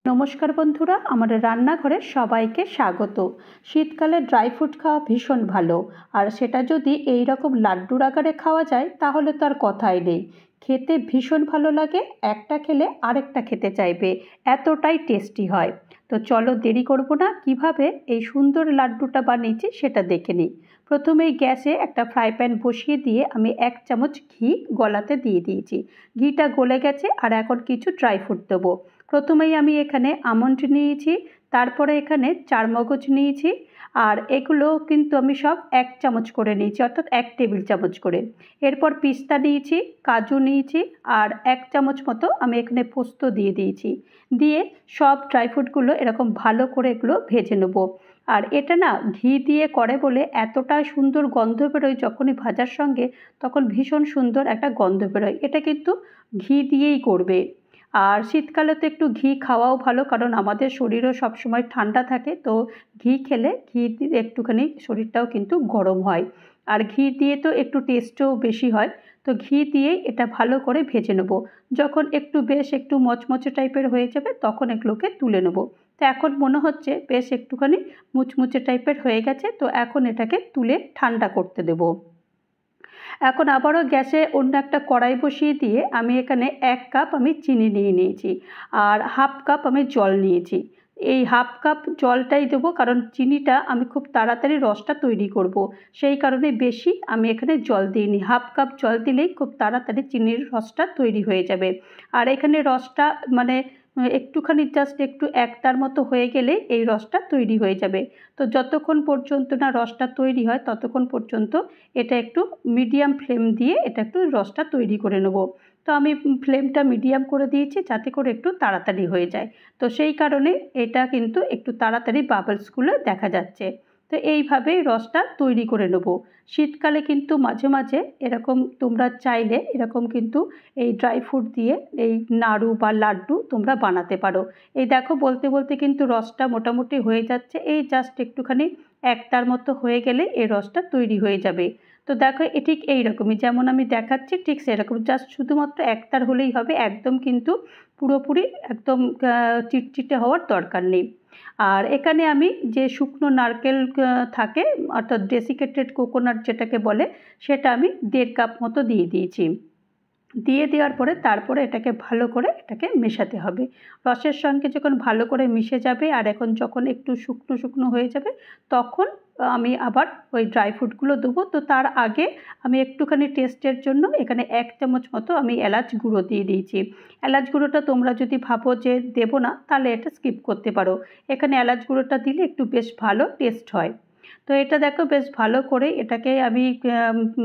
নমস্কার বন্ধুরা, আমার রান্নাঘরে সবাইকে স্বাগত। শীতকালে ড্রাই ফ্রুট খাওয়া ভীষণ ভালো, আর সেটা যদি এই রকম লাড্ডুর আকারে খাওয়া যায় তাহলে তো আর কথাই নেই। খেতে ভীষণ ভালো লাগে, একটা খেলে আরেকটা খেতে চাইবে, এতটাই টেস্টি হয়। তো চলো দেরি করব না, কিভাবে এই সুন্দর লাড্ডুটা বানিয়েছি সেটা দেখে নিই। প্রথমেই গ্যাসে একটা ফ্রাই প্যান বসিয়ে দিয়ে আমি 1 চামচ ঘি গলাতে দিয়ে দিয়েছি। ঘিটা গলে গেছে, আর এখন কিছু ড্রাই ফ্রুট দেবো। প্রথমেই আমি এখানে আমন্ড নিয়েছি, তারপরে এখানে চারমগজ নিয়েছি, আর এগুলো কিন্তু আমি সব 1 চামচ করে নিয়েছি, অর্থাৎ 1 টেবিল চামচ করে। এরপর পিস্তা নিয়েছি, কাজু নিয়েছি, আর 1 চামচ মতো আমি এখানে পোস্ত দিয়ে দিয়েছি। দিয়ে সব ড্রাই ফ্রুটগুলো এরকম ভালো করে এগুলো ভেজে নেব। আর এটা না ঘি দিয়ে করে বলে এতটা সুন্দর গন্ধ বেরোয়, যখনই ভাজার সঙ্গে তখন ভীষণ সুন্দর একটা গন্ধ বেরোয়। এটা কিন্তু ঘি দিয়েই করবে। আর শীতকালে তো একটু ঘি খাওয়াও ভালো, কারণ আমাদের শরীরও সবসময় ঠান্ডা থাকে, তো ঘি খেলে ঘি দিয়ে একটুখানি শরীরটাও কিন্তু গরম হয়। আর ঘি দিয়ে তো একটু টেস্টও বেশি হয়। তো ঘি দিয়েই এটা ভালো করে ভেজে নেব। যখন একটু মচমচে টাইপের হয়ে যাবে তখন এগুলোকে তুলে নেব। তো এখন মনে হচ্ছে বেশ একটুখানি মুচমুচে টাইপের হয়ে গেছে, তো এখন এটাকে তুলে ঠান্ডা করতে দেব। এখন আবারও গ্যাসে অন্য একটা কড়াই বসিয়ে দিয়ে আমি এখানে 1 কাপ আমি চিনি নিয়ে নিয়েছি, আর হাফ কাপ আমি জল নিয়েছি। এই হাফ কাপ জলটাই দেবো, কারণ চিনিটা আমি খুব তাড়াতাড়ি রসটা তৈরি করব, সেই কারণে বেশি আমি এখানে জল দিইনি। হাফ কাপ জল দিলেই খুব তাড়াতাড়ি চিনির রসটা তৈরি হয়ে যাবে। আর এখানে রসটা মানে একটুখানি জাস্ট একটু একতার মতো হয়ে গেলে এই রসটা তৈরি হয়ে যাবে। তো যতক্ষণ পর্যন্ত না রসটা তৈরি হয় ততক্ষণ পর্যন্ত এটা একটু মিডিয়াম ফ্লেম দিয়ে এটা একটু রসটা তৈরি করে নেব। তো আমি ফ্লেমটা মিডিয়াম করে দিয়েছি যাতে করে একটু তাড়াতাড়ি হয়ে যায়। তো সেই কারণে এটা কিন্তু একটু তাড়াতাড়ি বাবলসগুলো দেখা যাচ্ছে। তো এইভাবেই রসটা তৈরি করে নেব। শীতকালে কিন্তু মাঝে মাঝে এরকম তোমরা চাইলে এরকম কিন্তু এই ড্রাই ফ্রুট দিয়ে এই নাড়ু বা লাড্ডু তোমরা বানাতে পারো। এই দেখো বলতে বলতে কিন্তু রসটা মোটামুটি হয়ে যাচ্ছে, এই জাস্ট একটুখানি একতার মতো হয়ে গেলে এই রসটা তৈরি হয়ে যাবে। তো দেখো ঠিক এইরকমই যেমন আমি দেখাচ্ছি ঠিক সেরকম, জাস্ট শুধুমাত্র একতার হলেই হবে, একদম কিন্তু পুরোপুরি একদম চিটচিটে হওয়ার দরকার নেই। আর এখানে আমি যে শুকনো নারকেল থাকে, অর্থাৎ ডেসিকেটেড কোকোনাট যেটাকে বলে, সেটা আমি 1.5 কাপ মতো দিয়ে দিয়েছি। দিয়ে দেওয়ার পরে তারপরে এটাকে ভালো করে এটাকে মেশাতে হবে। রসের সঙ্গে যখন ভালো করে মিশে যাবে আর এখন যখন একটু শুকনো শুকনো হয়ে যাবে, তখন আমি আবার ওই ড্রাই ফ্রুটগুলো দেবো। তো তার আগে আমি একটুখানি টেস্টের জন্য এখানে 1 চামচ মতো আমি এলাচ গুঁড়ো দিয়ে দিয়েছি। এলাচ গুঁড়োটা তোমরা যদি ভাবো যে দেবো না, তাহলে এটা স্কিপ করতে পারো। এখানে এলাচ গুঁড়োটা দিলে একটু বেশ ভালো টেস্ট হয়। তো এটা দেখো বেশ ভালো করে এটাকে আমি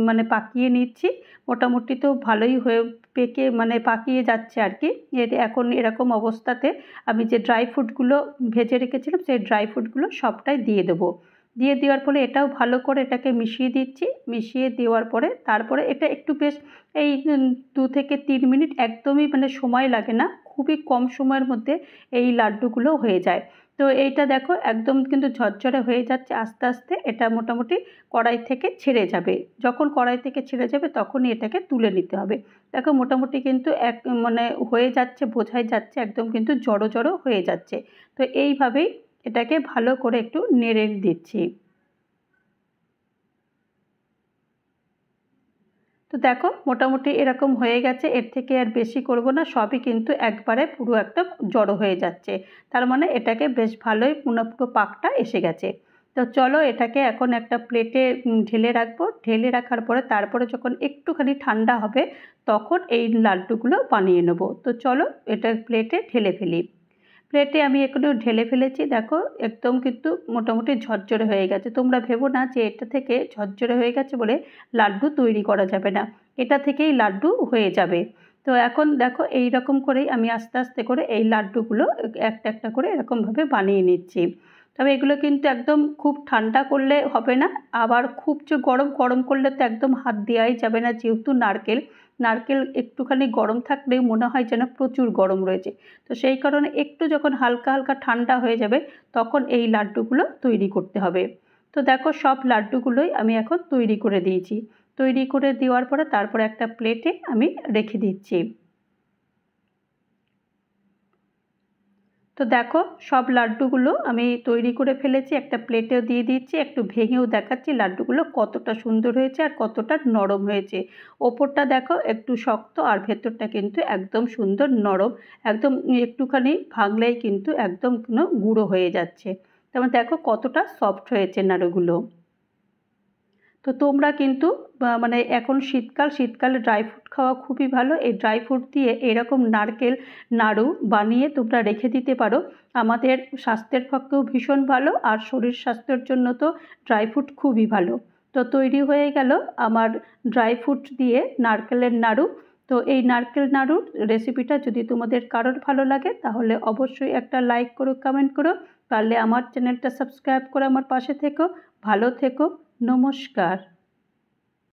মানে পাকিয়ে নিচ্ছি। মোটামুটি তো ভালোই হয়ে পাকিয়ে যাচ্ছে আর কি। এখন এরকম অবস্থাতে আমি যে ড্রাই ফ্রুটগুলো ভেজে রেখেছিলাম সেই ড্রাই ফ্রুটগুলো সবটাই দিয়ে দেবো। দিয়ে দেওয়ার পরে এটাও ভালো করে এটাকে মিশিয়ে দিচ্ছি। মিশিয়ে দেওয়ার পরে তারপরে এটা একটু বেশ এই 2 থেকে 3 মিনিট, একদমই মানে সময় লাগে না, খুবই কম সময়ের মধ্যে এই লাড্ডুগুলো হয়ে যায়। তো এইটা দেখো একদম কিন্তু ঝরঝরে হয়ে যাচ্ছে আস্তে আস্তে, এটা মোটামুটি কড়াই থেকে ছেড়ে যাবে। যখন কড়াই থেকে ছেড়ে যাবে তখনই এটাকে তুলে নিতে হবে। দেখো মোটামুটি কিন্তু মানে হয়ে যাচ্ছে, বোঝাই যাচ্ছে একদম কিন্তু জড়ো জড়ো হয়ে যাচ্ছে। তো এইভাবেই এটাকে ভালো করে একটু নেড়ে দিচ্ছি। তো দেখো মোটামুটি এরকম হয়ে গেছে, এর থেকে আর বেশি করব না, সবই কিন্তু একবারে পুরো একটা জড়ো হয়ে যাচ্ছে। তার মানে এটাকে বেশ ভালোই পুরো পাকটা এসে গেছে। তো চলো এটাকে এখন একটা প্লেটে ঢেলে রাখবো। ঢেলে রাখার পরে তারপরে যখন একটুখানি ঠান্ডা হবে তখন এই লাড্ডুগুলো বানিয়ে নেব। তো চলো এটা প্লেটে ঢেলে ফেলি। প্লেটে আমি একটু ঢেলে ফেলেছি, দেখো একদম কিন্তু মোটামুটি ঝরঝরে হয়ে গেছে। তোমরা ভেবো না যে এটা থেকে ঝরঝরে হয়ে গেছে বলে লাড্ডু তৈরি করা যাবে না, এটা থেকেই লাড্ডু হয়ে যাবে। তো এখন দেখো এই রকম করেই আমি আস্তে আস্তে করে এই লাড্ডুগুলো একটা একটা করে এরকমভাবে বানিয়ে নিচ্ছি। তবে এগুলো কিন্তু একদম খুব ঠান্ডা করলে হবে না, আবার খুব যে গরম গরম করলে তো একদম হাত দেওয়াই যাবে না, যেহেতু নারকেল নারকেল একটুখানি গরম থাকলেই মনে হয় যেন প্রচুর গরম রয়েছে। তো সেই কারণে একটু যখন হালকা হালকা ঠান্ডা হয়ে যাবে তখন এই লাড্ডুগুলো তৈরি করতে হবে। তো দেখো সব লাড্ডুগুলোই আমি এখন তৈরি করে দিয়েছি। তৈরি করে দেওয়ার পরে তারপরে একটা প্লেটে আমি রেখে দিচ্ছি। তো দেখো সব লাড্ডুগুলো আমি তৈরি করে ফেলেছি, একটা প্লেটেও দিয়ে দিচ্ছি, একটু ভেঙেও দেখাচ্ছি লাড্ডুগুলো কতটা সুন্দর হয়েছে আর কতটা নরম হয়েছে। ওপরটা দেখো একটু শক্ত আর ভেতরটা কিন্তু একদম সুন্দর নরম, একদম একটুখানি ভাঙলেই কিন্তু একদম গুঁড়ো হয়ে যাচ্ছে। তারপর দেখো কতটা সফট হয়েছে নাড়ুগুলো। তো তোমরা কিন্তু মানে এখন শীতকালে ড্রাই ফ্রুট খাওয়া খুবই ভালো। এই ড্রাই ফ্রুট দিয়ে এরকম নারকেল নাড়ু বানিয়ে তোমরা রেখে দিতে পারো। আমাদের স্বাস্থ্যের পক্ষেও ভীষণ ভালো আর শরীর স্বাস্থ্যের জন্য তো ড্রাই ফ্রুট খুবই ভালো। তো তৈরি হয়ে গেল আমার ড্রাই ফ্রুট দিয়ে নারকেলের নাড়ু। তো এই নারকেল নাড়ুর রেসিপিটা যদি তোমাদের কারোর ভালো লাগে তাহলে অবশ্যই একটা লাইক করো, কমেন্ট করো, পারলে আমার চ্যানেলটা সাবস্ক্রাইব করে আমার পাশে থেকো। ভালো থেকো। নমস্কার।